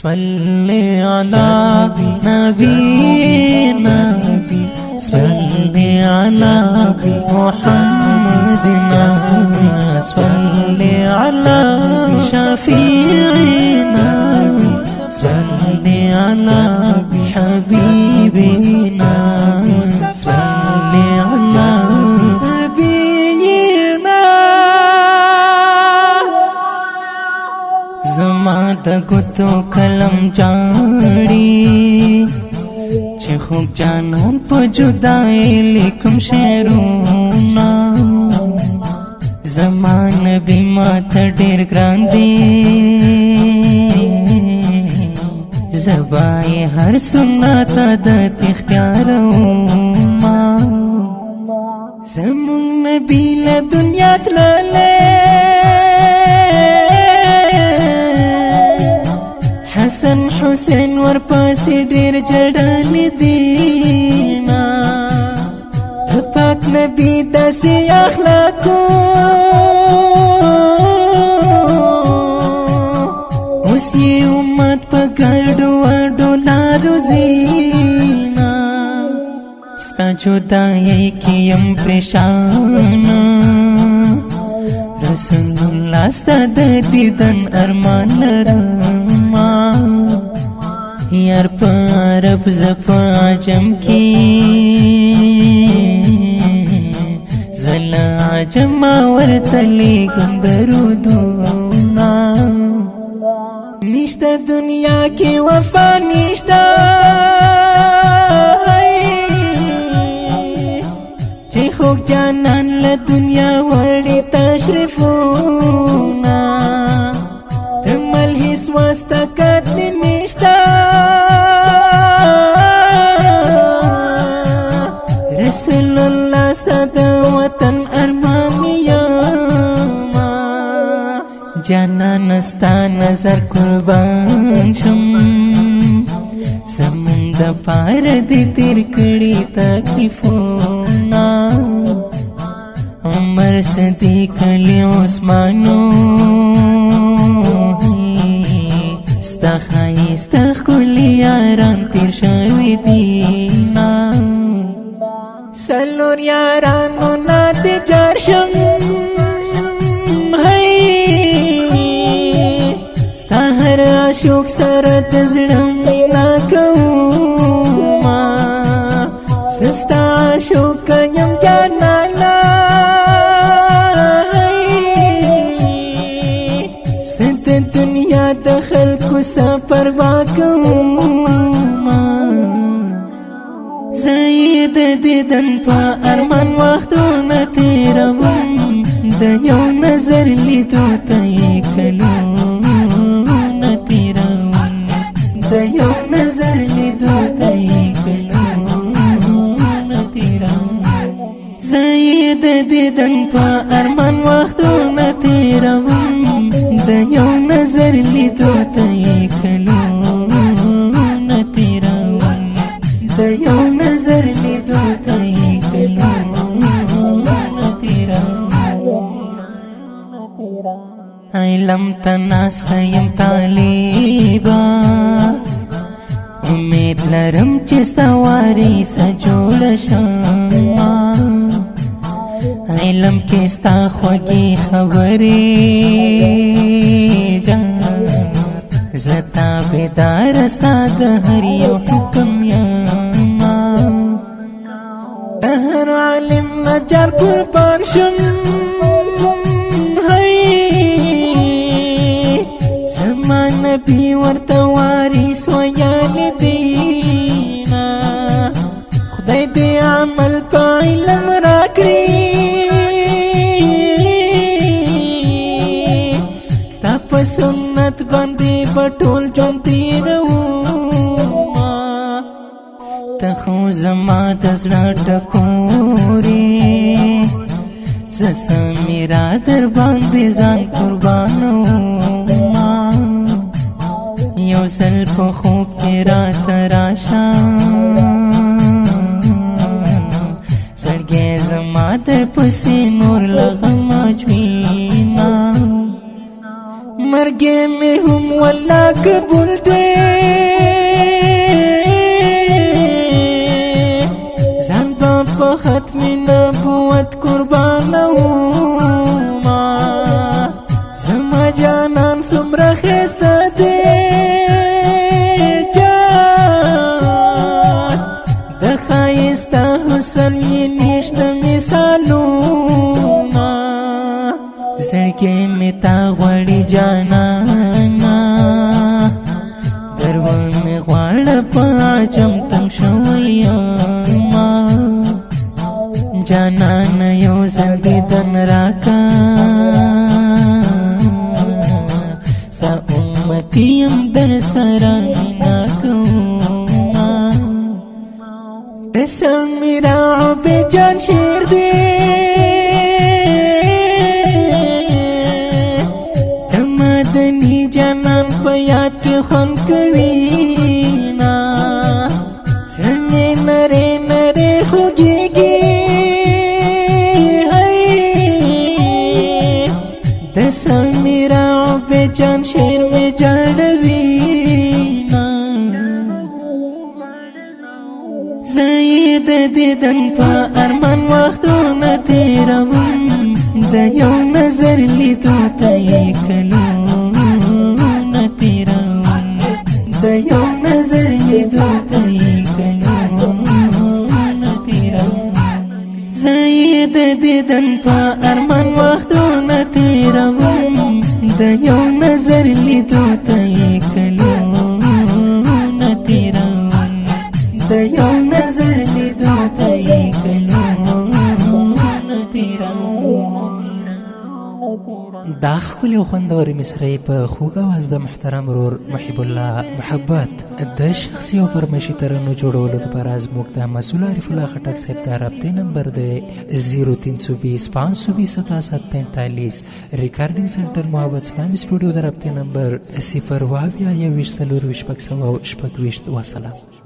صلی علی نبینا صلی علی محمدنا صلی علی شفیعنا صلی علی حبیبنا صلی علی نبینا زما د ګوتو کلم جاړي چې خوږ جانان په جدای لیکم شعرونه زما نبی ماته ډېر ګران دی زبای هر سنت د اختیاروما زمون نبی له دنیا تللی حسن حسین ورپسې ډېر جړلې دینا د پاک نبی داسې اخلاقو اوس یې امت په ګډو وډو لارو ځینا ستا جدایۍ کې یم پریشانه رسول الله ستا د دیدن ارمان لرمه یار په عرب زه په عجم کې زه له عجمه ورته لیږم درودونه نشته دنیا کې وفا نشته چې خوږ جانان له دنیا وړي تشریفونه د مل هیڅ واسطه کتلې نشته رسول الله ستا د وطن ارمان یما جانان ستا نظر قربان شم زمون د پاره دې تیر کړي تکلیفونه عمر صدیق علی عثمانو ستا ښایسته ښکلي یاران تیر شوي دینا څلور یارانو نه دې جار شم ستا هر عاشق سره د زړه مینا کومه زه ستا عاشق یم جانانه زه د دنیا د خلکو څه پروا کومه زه یې د دیدن په ارمان وختونه تېروم د یو نظر لیدو ته یې کلونه تېروم د یو نظر لیدو ته یې کلونه تېروم زه یې د دیدن په ارمان وختونه تېروم د یو نظر لیدو ته یې کلونه تېروم د یو نظر لیدو ته یې کلونه تېروم علم ته ناسته یم طالبه امید لرم چې ستا وارثه جوړه شمه علم کې ستا خوږې خبرې زه تابعداره ستا د هر یو حکم یمه د هر عالم نجار قربان شم زما نبي ورته وارث ویل دینا خدای دې عمل په علم راکړي ستا په سنت باندې په ټول ژوند تېرومه ته خو زما د زړه ټکورې زه سمیرا در باندې ځان قربانومه یو ځل په خوب کې راته راشه زړګی زما در پسې نور له غمه جوینا مرګ مې هم والله قبول دی تا غواړي جانانا درو مې غواړه په عجم تنګ شوی ما جانانا یو ځل دیدن راکا ستا امتی یم در سره مینا کوما قسم میرا عبی جان شیر دی مدنی جانان په یاد کې خوند کوي نا څنګه نری نری خوږیږي د سمیرا عفو جان شیر مې جاړوي نا زید دیدن په ارمان وختونه تیروم د یو نظر لیدو ته یې کلونه تیروم د یو نظر لیدو ته یې کلونه تیروم زه یې د دیدن په ارمان وختونه تیروم د یو نظر لیدو ته یې کلونه تیروم د یو نظر لیدو ته یې کلونه تیروم دا خپل خوندوري مصري په خوږ आवाज د محترم ورور محب الله محبت د شخصي او فرمایشي ترانو جوړولو لپاره زموږ د مسؤل عارف الله خټک صاحب د رابطې نمبر دی 0320 520 ریکارډینګ سنټر محبت اسلامي سټوډیو د رابطې نمبر 0 وسلام